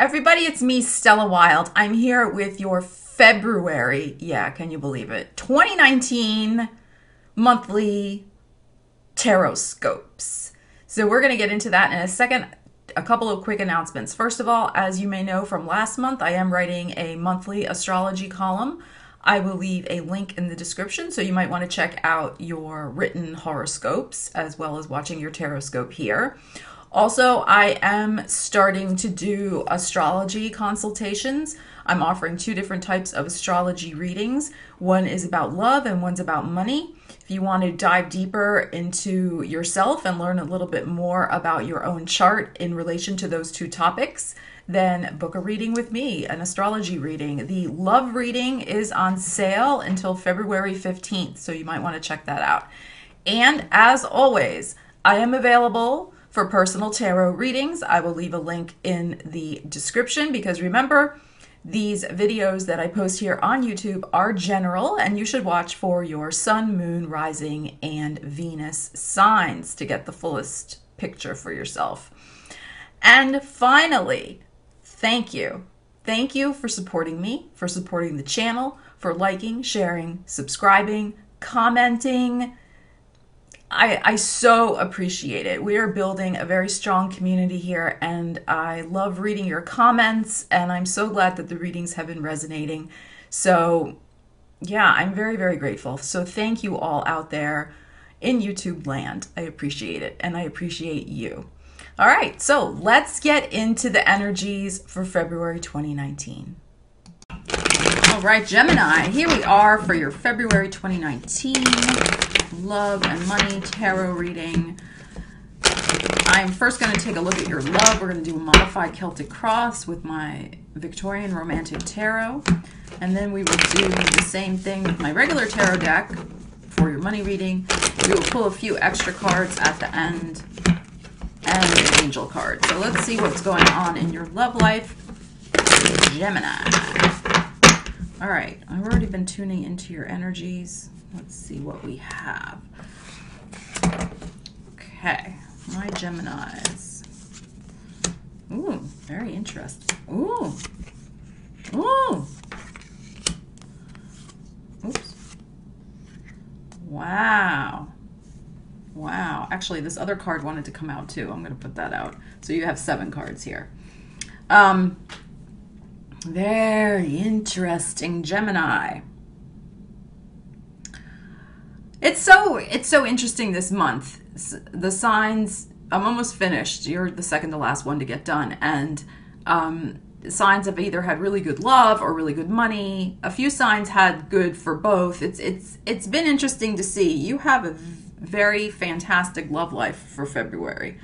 everybody, it's me, Stella Wilde. I'm here with your February, can you believe it, 2019 monthly Horoscopes. So we're going to get into that in a second. A couple of quick announcements. First of all, as you may know from last month, I am writing a monthly astrology column. I will leave a link in the description, so you might want to check out your written horoscopes as well as watching your Horoscope here. Also, I am starting to do astrology consultations. I'm offering two different types of astrology readings. One is about love and one's about money. If you want to dive deeper into yourself and learn a little bit more about your own chart in relation to those two topics, then book a reading with me, an astrology reading. The love reading is on sale until February 15th, so you might want to check that out. And as always, I am available for personal tarot readings. I will leave a link in the description because remember, these videos that I post here on YouTube are general and you should watch for your sun, moon, rising, and Venus signs to get the fullest picture for yourself. And finally, thank you. Thank you for supporting me, for supporting the channel, for liking, sharing, subscribing, commenting. I so appreciate it. We are building a very strong community here and I love reading your comments and I'm so glad that the readings have been resonating. So yeah, I'm very, very grateful. So thank you all out there in YouTube land. I appreciate it and I appreciate you. All right, so let's get into the energies for February 2019. All right, Gemini, here we are for your February 2019 love and money tarot reading. I'm first going to take a look at your love. We're going to do a modified Celtic cross with my Victorian Romantic Tarot. And then we will do the same thing with my regular tarot deck for your money reading. We will pull a few extra cards at the end and an angel card. So let's see what's going on in your love life, Gemini. All right, I've already been tuning into your energies. Let's see what we have. Okay, my Geminis. Ooh, very interesting. Ooh. Ooh. Oops. Wow. Wow. Actually, this other card wanted to come out too. I'm going to put that out. So you have 7 cards here. Very interesting, Gemini. It's so interesting this month. The signs, I'm almost finished. You're the second to last one to get done. And signs have either had really good love or really good money. A few signs had good for both. It's been interesting to see. You have a very fantastic love life for February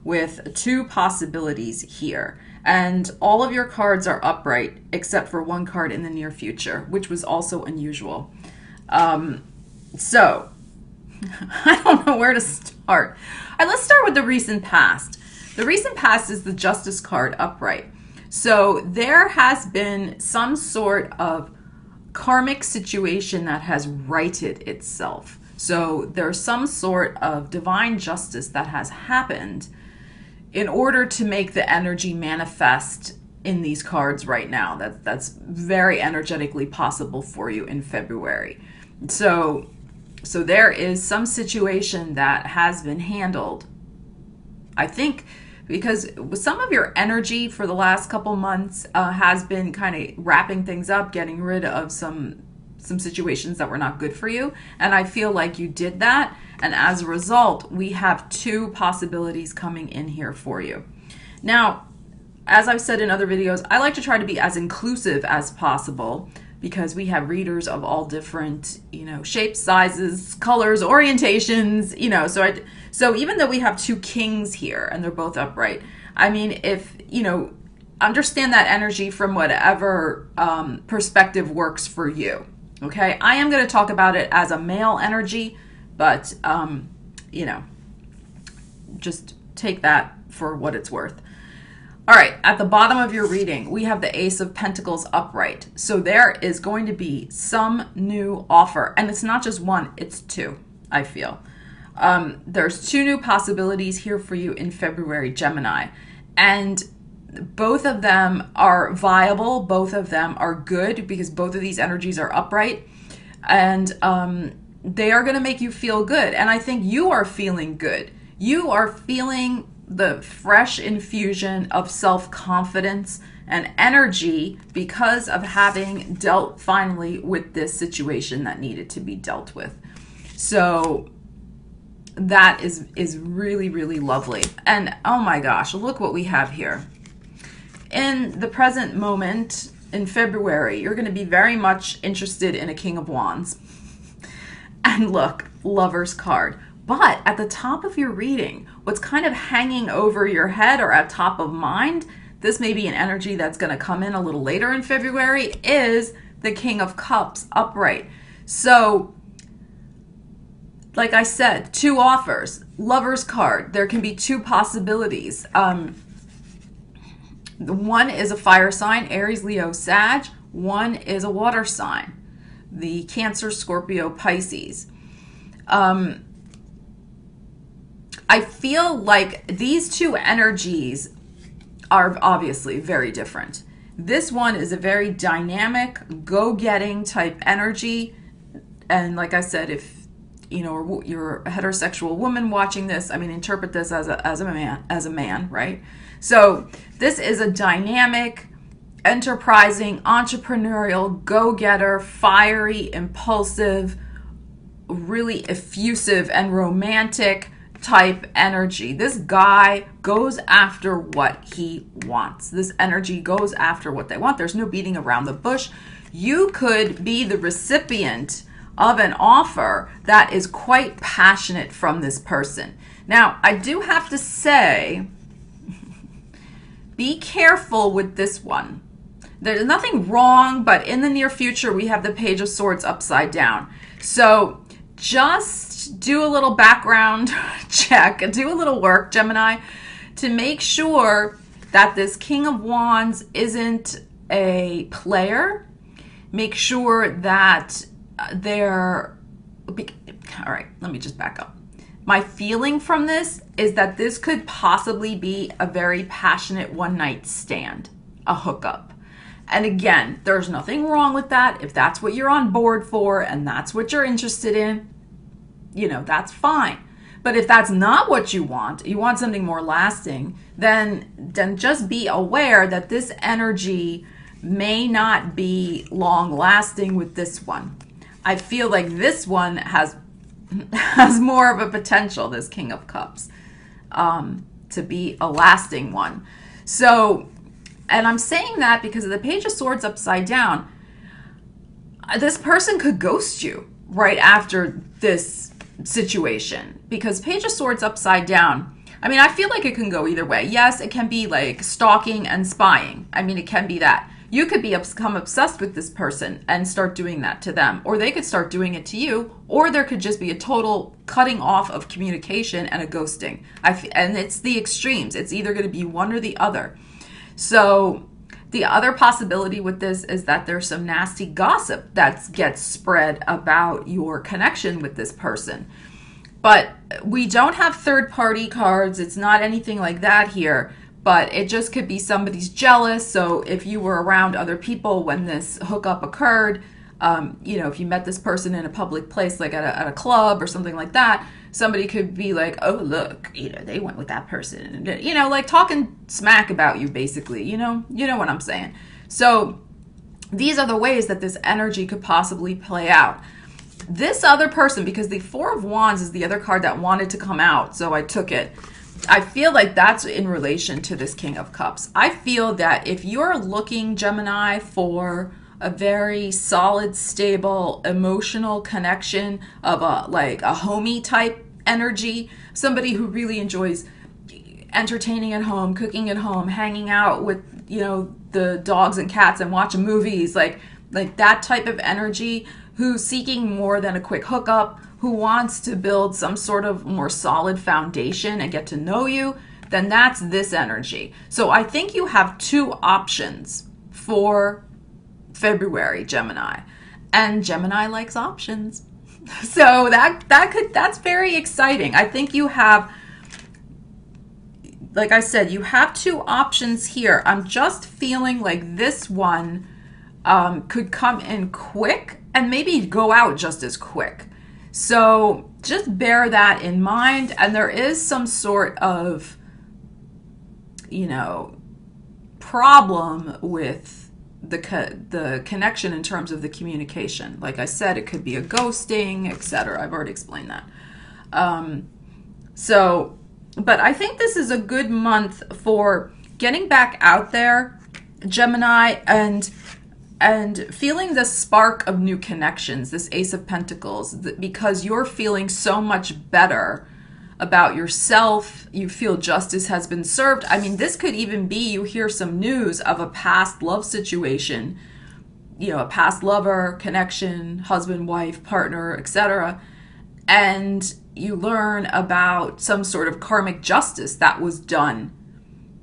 with 2 possibilities here. And all of your cards are upright except for one card in the near future, which was also unusual. So, I don't know where to start. Let's start with the recent past. The recent past is the Justice card upright. So there has been some sort of karmic situation that has righted itself. So there's some sort of divine justice that has happened in order to make the energy manifest in these cards right now. That's very energetically possible for you in February. So there is some situation that has been handled, I think, because some of your energy for the last couple months has been kind of wrapping things up, getting rid of some situations that were not good for you. And I feel like you did that. And as a result, we have 2 possibilities coming in here for you. Now, as I've said in other videos, I like to try to be as inclusive as possible, because we have readers of all different, shapes, sizes, colors, orientations, so even though we have 2 kings here and they're both upright, I mean, if, understand that energy from whatever perspective works for you, okay? I am going to talk about it as a male energy, but, just take that for what it's worth. All right, at the bottom of your reading, we have the Ace of Pentacles upright. So there is going to be some new offer. And it's not just one, it's 2, I feel. There's 2 new possibilities here for you in February, Gemini. And both of them are viable. Both of them are good because both of these energies are upright. And they are going to make you feel good. And I think you are feeling good. You are feeling the fresh infusion of self-confidence and energy because of having dealt finally with this situation that needed to be dealt with. So that is really, really lovely. And oh my gosh, look what we have here. In the present moment, in February, you're going to be very much interested in a King of Wands. And look, Lover's card. But at the top of your reading, what's kind of hanging over your head or at top of mind, this may be an energy that's going to come in a little later in February, is the King of Cups upright. So, like I said, two offers. Lover's card. There can be two possibilities. One is a fire sign, Aries, Leo, Sag. One is a water sign, the Cancer, Scorpio, Pisces. I feel like these two energies are obviously very different. This one is a very dynamic, go-getting type energy. And like I said, if you're a heterosexual woman watching this, I mean, interpret this as a man, right? So this is a dynamic, enterprising, entrepreneurial, go-getter, fiery, impulsive, really effusive and romantic type energy. This guy goes after what he wants. This energy goes after what they want. There's no beating around the bush. You could be the recipient of an offer that is quite passionate from this person. Now, I do have to say, be careful with this one. There's nothing wrong, but in the near future, we have the Page of Swords upside down. So just do a little background check, do a little work, Gemini, to make sure that this King of Wands isn't a player. Make sure that they're... All right, let me just back up. My feeling from this is that this could possibly be a very passionate one-night stand, a hookup. And again, there's nothing wrong with that. If that's what you're on board for and that's what you're interested in, that's fine. But if that's not what you want something more lasting, then just be aware that this energy may not be long lasting with this one. I feel like this one has more of a potential, this King of Cups, to be a lasting one. So, and I'm saying that because of the Page of Swords upside down. This person could ghost you right after this situation, because Page of Swords upside down, I mean, I feel like it can go either way. Yes, it can be like stalking and spying. I mean, it can be that. You could become obsessed with this person and start doing that to them, or they could start doing it to you, or there could just be a total cutting off of communication and a ghosting. And it's the extremes. It's either going to be one or the other. So the other possibility with this is that there's some nasty gossip that gets spread about your connection with this person. But we don't have third-party cards. It's not anything like that here. But it just could be somebody's jealous. So if you were around other people when this hookup occurred, if you met this person in a public place, like at a club or something like that, somebody could be like, oh, look, they went with that person, like talking smack about you, basically, you know what I'm saying. So these are the ways that this energy could possibly play out. This other person, because the Four of Wands is the other card that wanted to come out, so I took it. I feel like that's in relation to this King of Cups. I feel that if you're looking, Gemini, for a very solid, stable, emotional connection of a homey type energy, somebody who really enjoys entertaining at home, cooking at home, hanging out with, the dogs and cats and watching movies, like that type of energy, who's seeking more than a quick hookup, who wants to build some sort of more solid foundation and get to know you, then that's this energy. So I think you have two options for February, Gemini. And Gemini likes options. So that's very exciting. I think you have like I said, you have two options here. I'm just feeling like this one could come in quick and maybe go out just as quick. So just bear that in mind. And there is some sort of, you know, problem with the connection in terms of the communication. Like I said, it could be a ghosting, etc. I've already explained that. But I think this is a good month for getting back out there, Gemini, and feeling the spark of new connections, this Ace of Pentacles, because you're feeling so much better about yourself. You feel justice has been served. I mean, this could even be you hear some news of a past love situation, you know, a past lover, connection, husband, wife, partner, etc. And you learn about some sort of karmic justice that was done,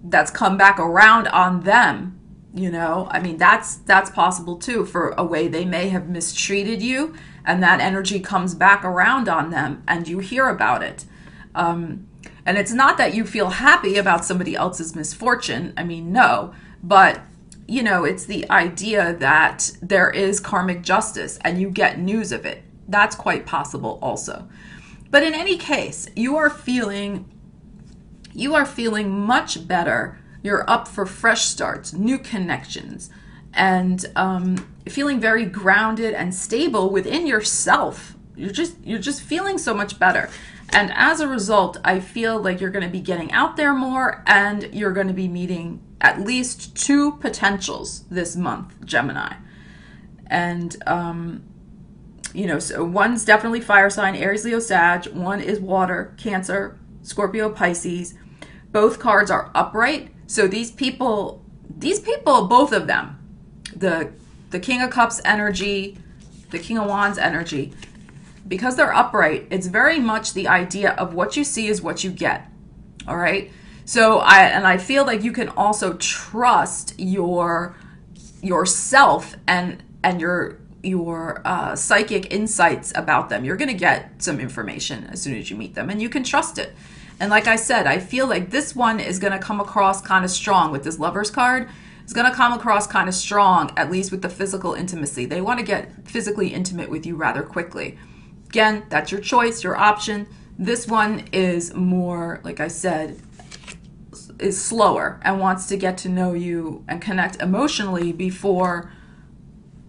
that's come back around on them. You know, I mean, that's possible too, for a way they may have mistreated you, and that energy comes back around on them and you hear about it. And it's not that you feel happy about somebody else's misfortune. I mean, no, but you know, it's the idea that there is karmic justice and you get news of it. That's quite possible also. But in any case, you are feeling much better. You're up for fresh starts, new connections, and feeling very grounded and stable within yourself. You're just feeling so much better. And as a result, I feel like you're going to be getting out there more, and you're going to be meeting at least two potentials this month, Gemini. And you know, so one's definitely fire sign, Aries, Leo, Sag. One is water, Cancer, Scorpio, Pisces. Both cards are upright. So these people, both of them, the King of Cups energy, the King of Wands energy, because they're upright, it's very much the idea of what you see is what you get. All right. So I feel like you can also trust yourself and your psychic insights about them. You're going to get some information as soon as you meet them, and you can trust it. And like I said, I feel like this one is going to come across kind of strong with this Lovers card. It's going to come across kind of strong, at least with the physical intimacy. They want to get physically intimate with you rather quickly. Again, that's your choice, your option. This one is more, like I said, is slower and wants to get to know you and connect emotionally before,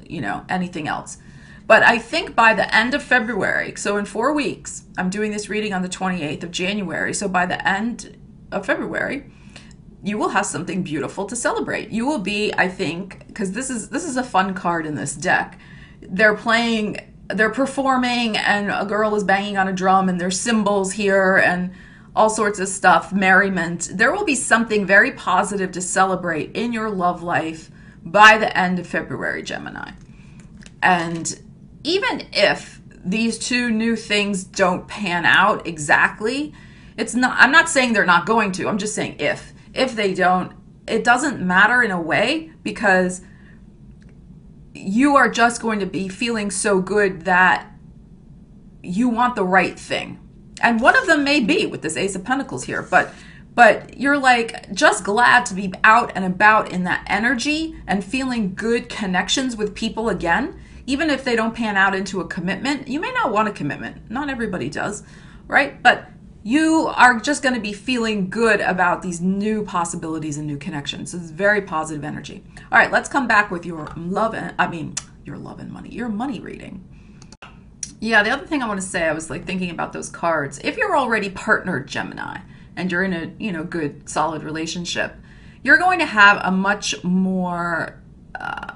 you know, anything else. But I think by the end of February, so in 4 weeks, I'm doing this reading on the 28th of January. So by the end of February, you will have something beautiful to celebrate. You will be, I think, because this is a fun card in this deck. They're performing, and a girl is banging on a drum, and there's cymbals here and all sorts of stuff, merriment. There will be something very positive to celebrate in your love life by the end of February, Gemini. And even if these two new things don't pan out exactly, I'm not saying they're not going to. I'm just saying if they don't, it doesn't matter in a way, because you are just going to be feeling so good that you want the right thing. And one of them may be with this Ace of Pentacles here, but you're like just glad to be out and about in that energy and feeling good connections with people again. Even if they don't pan out into a commitment, you may not want a commitment. Not everybody does, right? But you are just going to be feeling good about these new possibilities and new connections. So it's very positive energy. All right, let's come back with your money reading. Yeah, the other thing I want to say, I was like thinking about those cards. If you're already partnered, Gemini, and you're in a, you know, good, solid relationship, you're going to have a much more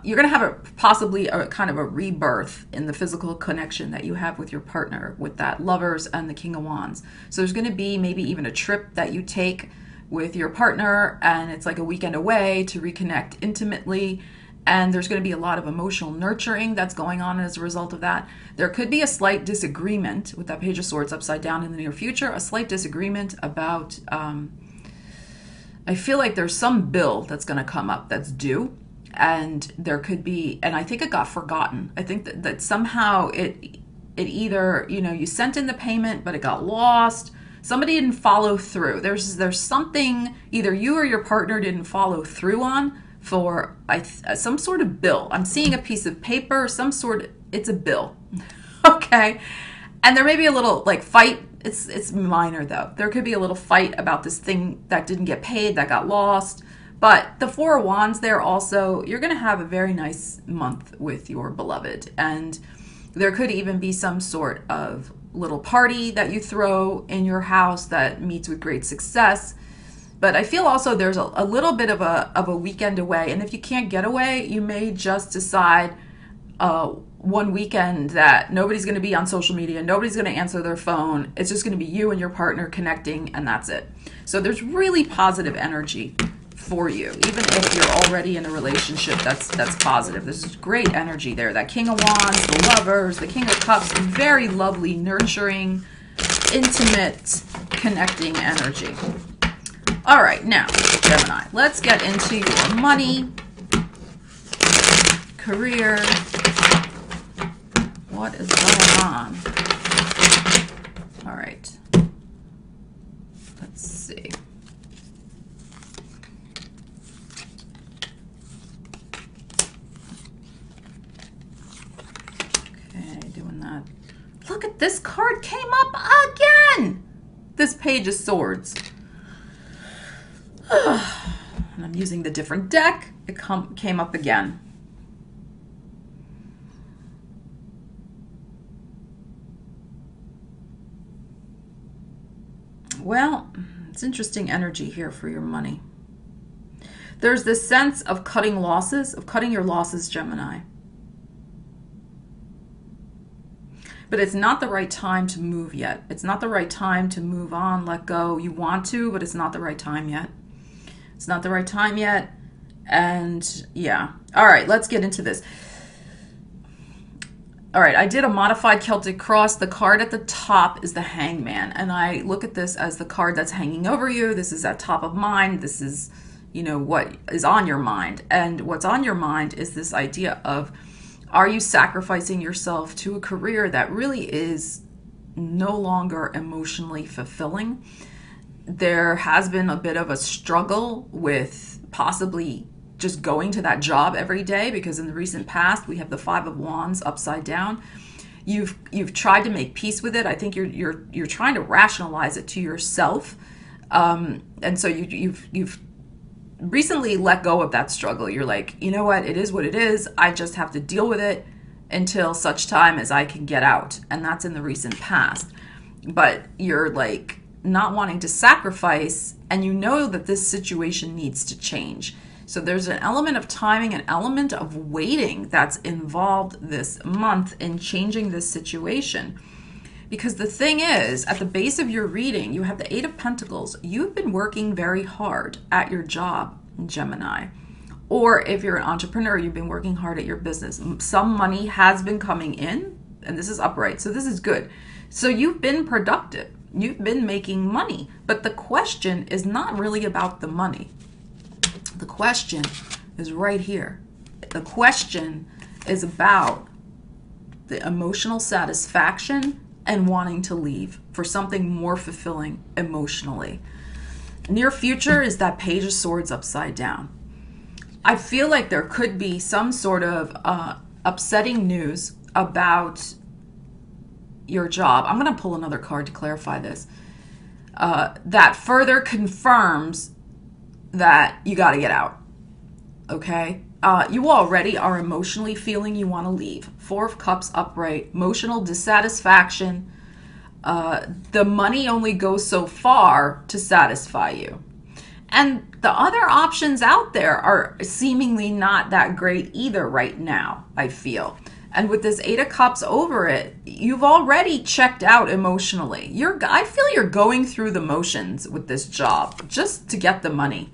you're going to have possibly a kind of a rebirth in the physical connection that you have with your partner, with that Lovers and the King of Wands. So there's going to be maybe even a trip that you take with your partner, and it's like a weekend away to reconnect intimately. And there's going to be a lot of emotional nurturing that's going on as a result of that. There could be a slight disagreement with that Page of Swords upside down in the near future, a slight disagreement about, I feel like there's some bill that's going to come up that's due. And there could be, and I think it got forgotten. I think that somehow it either, you know, you sent in the payment, but it got lost. Somebody didn't follow through. There's something either you or your partner didn't follow through on for some sort of bill. I'm seeing a piece of paper, it's a bill. Okay. And there may be a little like fight. It's minor though. There could be a little fight about this thing that didn't get paid, that got lost. But the Four of Wands there also, you're going to have a very nice month with your beloved. And there could even be some sort of little party that you throw in your house that meets with great success. But I feel also there's a little bit of a weekend away. And if you can't get away, you may just decide one weekend that nobody's going to be on social media, nobody's going to answer their phone. It's just going to be you and your partner connecting, and that's it. So there's really positive energy for you, even if you're already in a relationship that's positive. There's great energy there. That King of Wands, the Lovers, the King of Cups, very lovely, nurturing, intimate, connecting energy. All right, now, Gemini, let's get into your money, career. What is going on? All right. Let's see. Okay, doing that. Look at this card came up again. This Page of Swords. And I'm using the different deck. It came up again. Well, it's interesting energy here for your money. There's this sense of cutting losses, of cutting your losses, Gemini. But it's not the right time to move yet. It's not the right time to move on, let go. You want to, but it's not the right time yet. It's not the right time yet. And yeah. All right, let's get into this. All right, I did a modified Celtic cross. The card at the top is the Hangman. And I look at this as the card that's hanging over you. This is at top of mind. This is, you know, what is on your mind. And what's on your mind is this idea of, are you sacrificing yourself to a career that really is no longer emotionally fulfilling? There has been a bit of a struggle with possibly just going to that job every day, because in the recent past we have the Five of Wands upside down. You've tried to make peace with it. I think you're trying to rationalize it to yourself, and so you've recently let go of that struggle. You're like, you know what, it is what it is. I just have to deal with it until such time as I can get out, and that's in the recent past. But you're like not wanting to sacrifice, and you know that this situation needs to change. So there's an element of timing, an element of waiting that's involved this month in changing this situation. Because the thing is, at the base of your reading, you have the Eight of Pentacles. You've been working very hard at your job, Gemini. Or if you're an entrepreneur, you've been working hard at your business. Some money has been coming in, and this is upright, so this is good. So you've been productive. You've been making money. But the question is not really about the money. The question is right here. The question is about the emotional satisfaction and wanting to leave for something more fulfilling emotionally. Near future is that Page of Swords upside down. I feel like there could be some sort of upsetting news about your job. I'm going to pull another card to clarify this. That further confirms that you got to get out, okay? You already are emotionally feeling you want to leave. Four of Cups upright, emotional dissatisfaction. The money only goes so far to satisfy you. And the other options out there are seemingly not that great either right now, I feel. And with this Eight of Cups over it, you've already checked out emotionally. I feel you're going through the motions with this job just to get the money.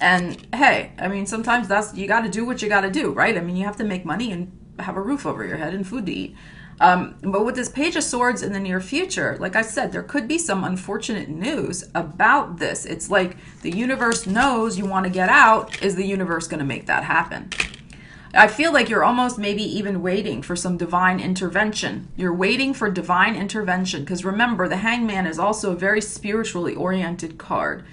And hey, I mean, sometimes you got to do what you got to do, right? I mean, you have to make money and have a roof over your head and food to eat. But with this Page of Swords in the near future, like I said, there could be some unfortunate news about this. It's like the universe knows you want to get out. Is the universe going to make that happen? I feel like you're almost maybe even waiting for some divine intervention. You're waiting for divine intervention because remember, the Hangman is also a very spiritually oriented card.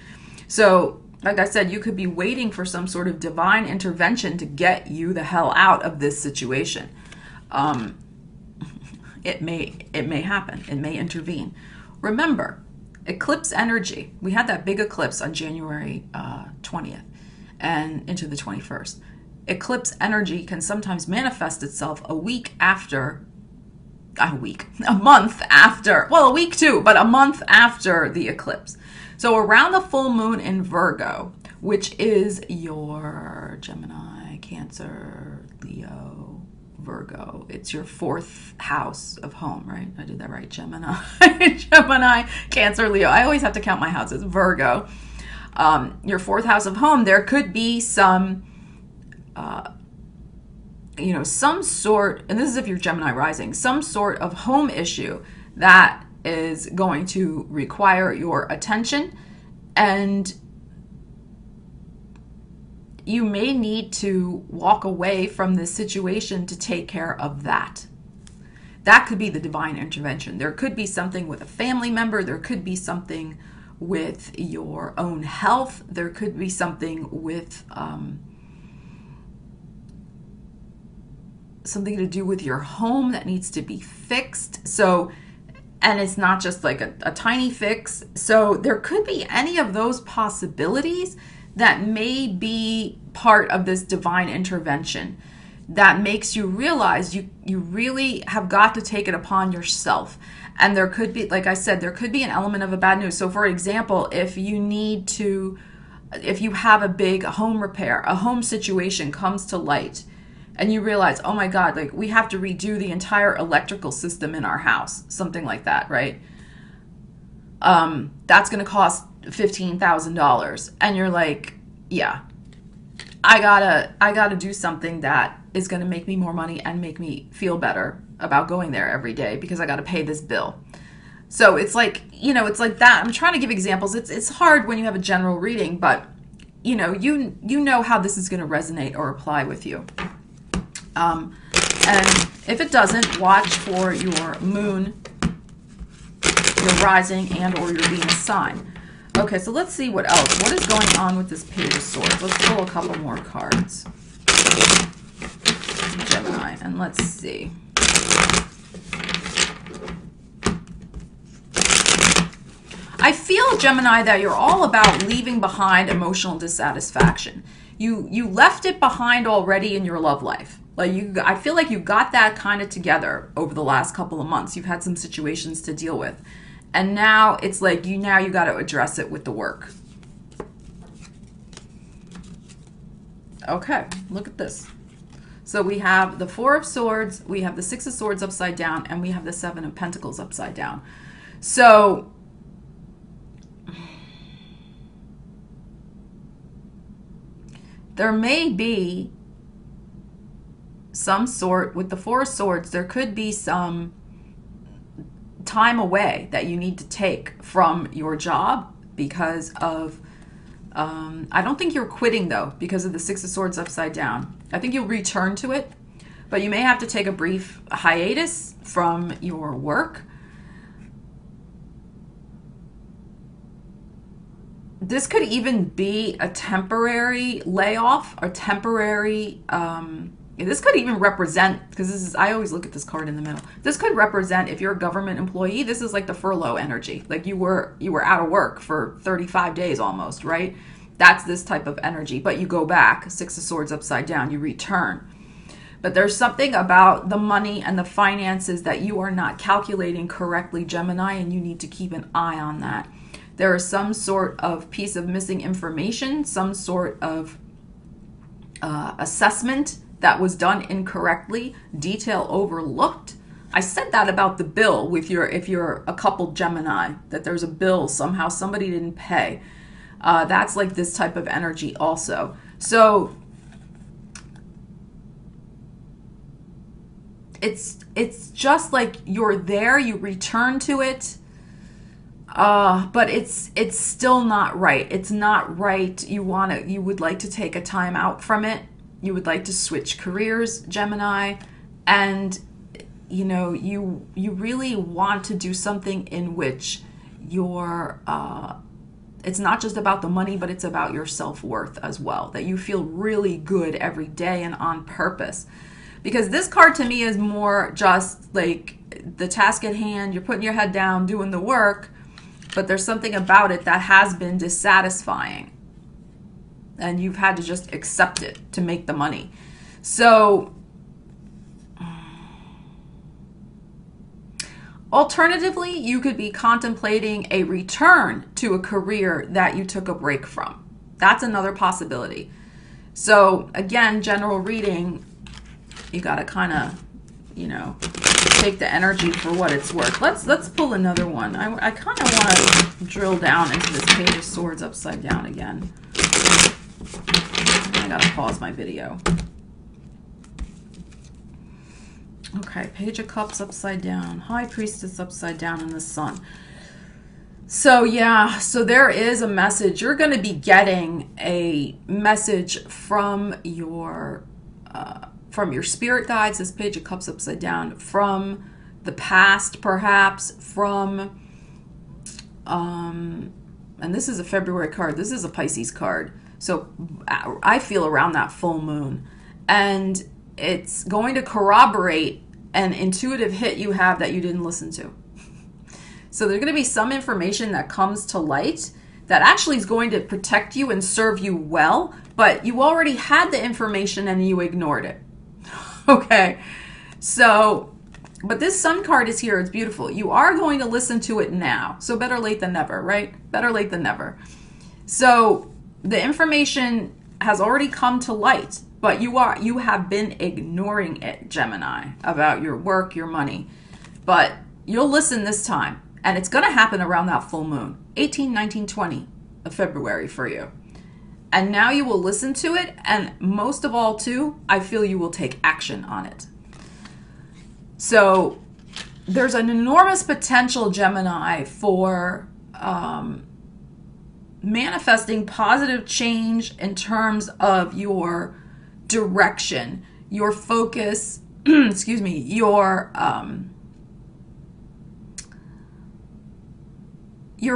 So, like I said, you could be waiting for some sort of divine intervention to get you the hell out of this situation. It may happen. It may intervene. Remember, eclipse energy. We had that big eclipse on January 20th and into the 21st. Eclipse energy can sometimes manifest itself a week after, not a week, a month after, well, a week too, but a month after the eclipse. So around the full moon in Virgo, which is your Gemini, Cancer, Leo, Virgo. It's your fourth house of home, right? I did that right, Gemini. Gemini, Cancer, Leo. I always have to count my houses. Virgo. Your fourth house of home, there could be some, some sort, and this is if you're Gemini rising, some sort of home issue that is going to require your attention, and you may need to walk away from this situation to take care of that. That could be the divine intervention. There could be something with a family member. There could be something with your own health. There could be something with something to do with your home that needs to be fixed. So, and it's not just like a tiny fix. So there could be any of those possibilities that may be part of this divine intervention that makes you realize you really have got to take it upon yourself. And there could be, like I said, there could be an element of a bad news. So for example, if you have a big home repair, a home situation comes to light, and you realize, oh my God, like we have to redo the entire electrical system in our house, something like that, right? That's going to cost $15,000. And you're like, yeah, I gotta do something that is going to make me more money and make me feel better about going there every day because I got to pay this bill. So it's like, it's like that. I'm trying to give examples. It's hard when you have a general reading, but you know how this is going to resonate or apply with you. And if it doesn't, watch for your moon, your rising, and or your Venus sign. Okay, so let's see what else. What is going on with this Page of Swords? Let's pull a couple more cards. Gemini, and let's see. I feel, Gemini, that you're all about leaving behind emotional dissatisfaction. You left it behind already in your love life. I feel like you got that kind of together over the last couple of months. You've had some situations to deal with. And now it's like you got to address it with the work. Okay, look at this. So we have the Four of Swords, we have the Six of Swords upside down, and we have the Seven of Pentacles upside down. So there may be some sort, with the Four of Swords, there could be some time away that you need to take from your job because of, I don't think you're quitting though, because of the Six of Swords upside down. I think you'll return to it, but you may have to take a brief hiatus from your work. This could even be a temporary layoff, or temporary, this could even represent, because I always look at this card in the middle. This could represent, if you're a government employee, this is like the furlough energy. Like you were out of work for 35 days almost, right? That's this type of energy. But you go back, Six of Swords upside down, you return. But there's something about the money and the finances that you are not calculating correctly, Gemini, and you need to keep an eye on that. There is some sort of piece of missing information, some sort of assessment that was done incorrectly, detail overlooked. I said that about the bill if you're a couple Gemini, that there's a bill somehow somebody didn't pay. That's like this type of energy also. So it's just like you're there, you return to it, but it's still not right. It's not right. You would like to take a time out from it. you would like to switch careers, Gemini, and you know, you really want to do something in which you're it's not just about the money, but it's about your self-worth as well, that you feel really good every day and on purpose. Because this card to me is more just like the task at hand, you're putting your head down, doing the work, but there's something about it that has been dissatisfying. And you've had to just accept it to make the money. So, alternatively, you could be contemplating a return to a career that you took a break from. That's another possibility. So, again, general reading, you got to kind of, you know, take the energy for what it's worth. Let's pull another one. I kind of want to drill down into this Page of Swords upside down again. I gotta pause my video. Okay, Page of Cups upside down, High Priestess upside down, and the Sun. So yeah, so there is a message. You're going to be getting a message from your spirit guides, this Page of Cups upside down, from the past perhaps, from, and this is a February card, this is a Pisces card. So I feel around that full moon, and it's going to corroborate an intuitive hit you have that you didn't listen to. So there's going to be some information that comes to light that actually is going to protect you and serve you well, but you already had the information and you ignored it. Okay. So, but this Sun card is here. It's beautiful. You are going to listen to it now. So better late than never, right? Better late than never. So the information has already come to light, but you have been ignoring it, Gemini, about your work, your money. But you'll listen this time, and it's going to happen around that full moon, 18, 19, 20 of February for you. And now you will listen to it, and most of all, too, I feel you will take action on it. So there's an enormous potential, Gemini, for manifesting positive change in terms of your direction, your focus, excuse me, you're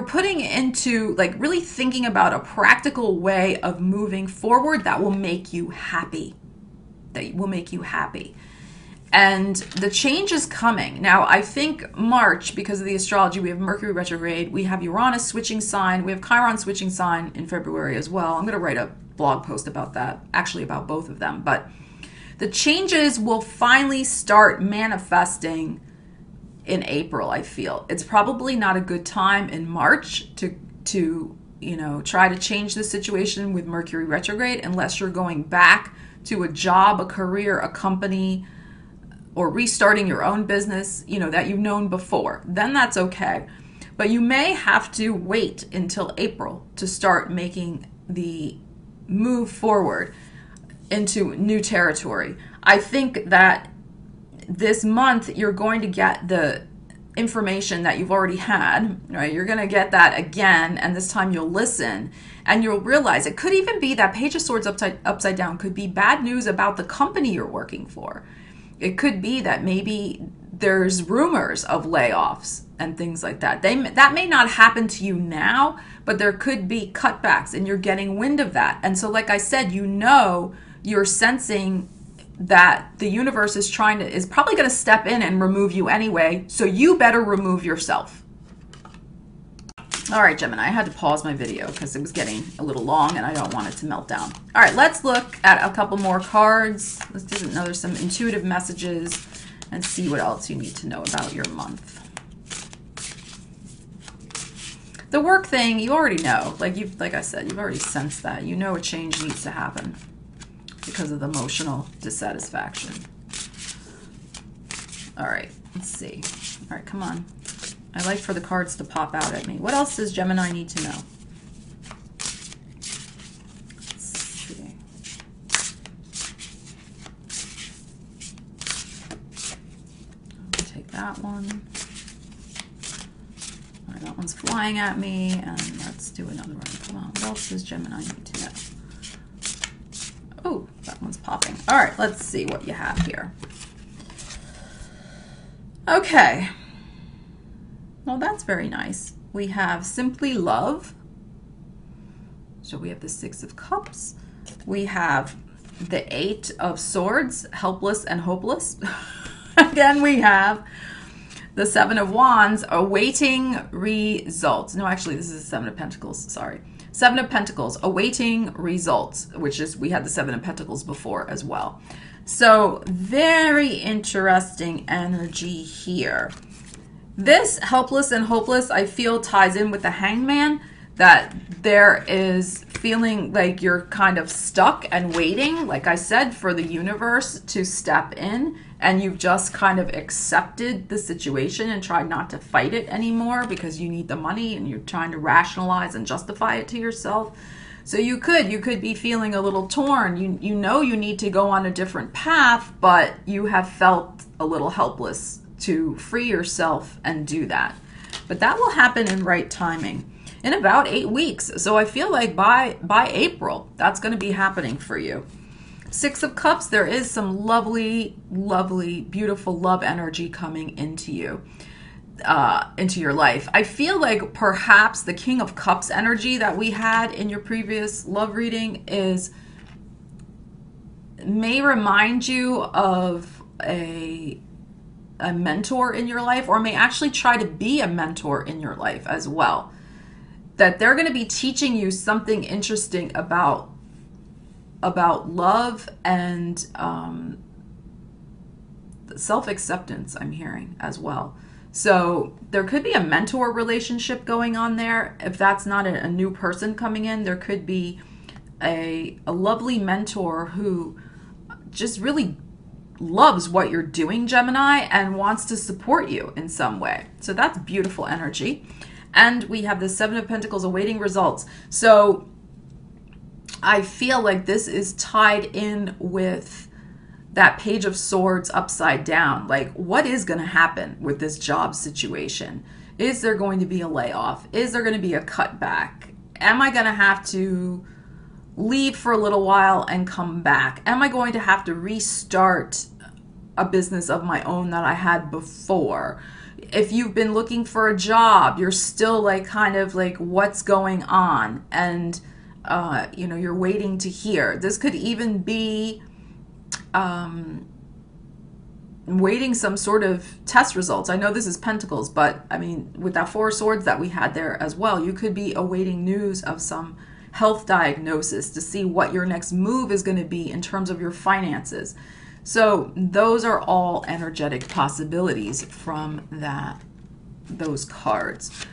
putting into, like, really thinking about a practical way of moving forward that will make you happy, And the change is coming. Now, I think March, because of the astrology, we have Mercury retrograde, we have Uranus switching sign, we have Chiron switching sign in February as well. I'm going to write a blog post about that, actually about both of them. But the changes will finally start manifesting in April, I feel. It's probably not a good time in March to you know, try to change the situation with Mercury retrograde unless you're going back to a job, a career, a company, or restarting your own business, you know, that you've known before. Then that's okay. But you may have to wait until April to start making the move forward into new territory. I think that this month you're going to get the information that you've already had, right? You're going to get that again, and this time you'll listen, and you'll realize it could even be that Page of Swords upside down could be bad news about the company you're working for. It could be that maybe there's rumors of layoffs and things like that. That may not happen to you now, but there could be cutbacks, and you're getting wind of that. And so, like I said, you know, you're sensing that the universe is probably going to step in and remove you anyway, so you better remove yourself. All right, Gemini, I had to pause my video because it was getting a little long and I don't want it to melt down. All right, let's look at a couple more cards. Let's do some intuitive messages and see what else you need to know about your month. The work thing, you already know. Like I said, you've already sensed that. You know a change needs to happen because of the emotional dissatisfaction. All right, let's see. All right, come on. I like for the cards to pop out at me. What else does Gemini need to know? Let's see. I'll take that one. All right, that one's flying at me, and let's do another one. Come on, what else does Gemini need to know? Oh, that one's popping. popping. All right, let's see what you have here. Okay. Well, that's very nice. We have Simply Love. So we have the Six of Cups. We have the Eight of Swords, helpless and hopeless. Again, we have the Seven of Wands, awaiting results. No, actually, this is the Seven of Pentacles. Sorry. Seven of Pentacles, awaiting results, which is, we had the Seven of Pentacles before as well. So very interesting energy here. This helpless and hopeless, I feel, ties in with the Hangman, that there is feeling like you're kind of stuck and waiting, like I said, for the universe to step in, and you've just kind of accepted the situation and tried not to fight it anymore because you need the money and you're trying to rationalize and justify it to yourself. So you could be feeling a little torn. You know you need to go on a different path, but you have felt a little helpless to free yourself and do that. But that will happen in right timing in about 8 weeks. So I feel like by April, that's going to be happening for you. Six of Cups, there is some lovely, lovely, beautiful love energy coming into you, into your life. I feel like perhaps the King of Cups energy that we had in your previous love reading may remind you of a mentor in your life, or may actually try to be a mentor in your life as well. That they're going to be teaching you something interesting about love and self-acceptance, I'm hearing as well. So there could be a mentor relationship going on there. If that's not a new person coming in, there could be a lovely mentor who just really loves what you're doing, Gemini, and wants to support you in some way. So that's beautiful energy. And we have the Seven of Pentacles, awaiting results. So I feel like this is tied in with that Page of Swords upside down. Like, what is going to happen with this job situation? Is there going to be a layoff? Is there going to be a cutback? Am I going to have to leave for a little while and come back? Am I going to have to restart a business of my own that I had before? If you've been looking for a job, you're still like kind of like, what's going on? And you know, you're waiting to hear. This could even be waiting some sort of test results. I know this is Pentacles, but I mean, with that Four of Swords that we had there as well, you could be awaiting news of some health diagnosis to see what your next move is going to be in terms of your finances. So those are all energetic possibilities from those cards.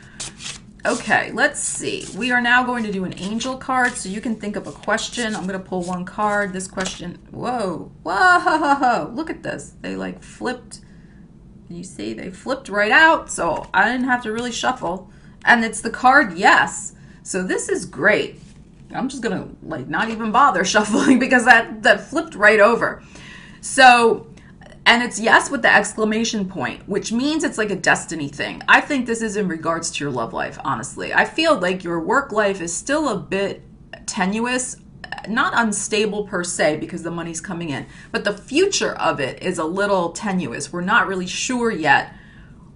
Okay, let's see. We are now going to do an angel card, so you can think of a question. I'm going to pull one card. This question, whoa, look at this. They like flipped. You see, they flipped right out, so I didn't have to really shuffle. And it's the card Yes. So this is great. I'm just going to like not even bother shuffling because that flipped right over. So, and it's yes with the exclamation point, which means it's like a destiny thing. I think this is in regards to your love life, honestly. I feel like your work life is still a bit tenuous, not unstable per se because the money's coming in, but the future of it is a little tenuous. We're not really sure yet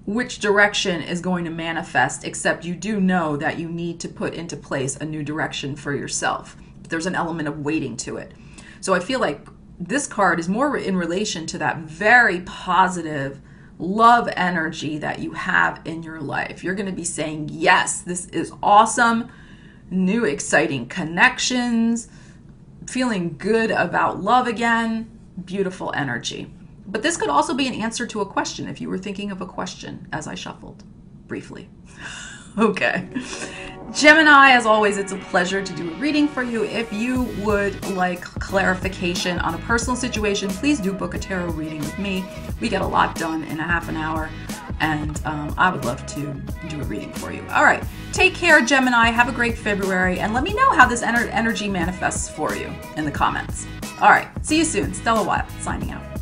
which direction is going to manifest, except you do know that you need to put into place a new direction for yourself. There's an element of waiting to it. So I feel like this card is more in relation to that very positive love energy that you have in your life. You're going to be saying, yes, this is awesome. New exciting connections, feeling good about love again, beautiful energy. But this could also be an answer to a question if you were thinking of a question as I shuffled briefly. Okay. Gemini, as always, it's a pleasure to do a reading for you. If you would like clarification on a personal situation, please do book a tarot reading with me. We get a lot done in a half an hour, and I would love to do a reading for you. All right. Take care, Gemini. Have a great February, and let me know how this energy manifests for you in the comments. All right. See you soon. Stella Wilde, signing out.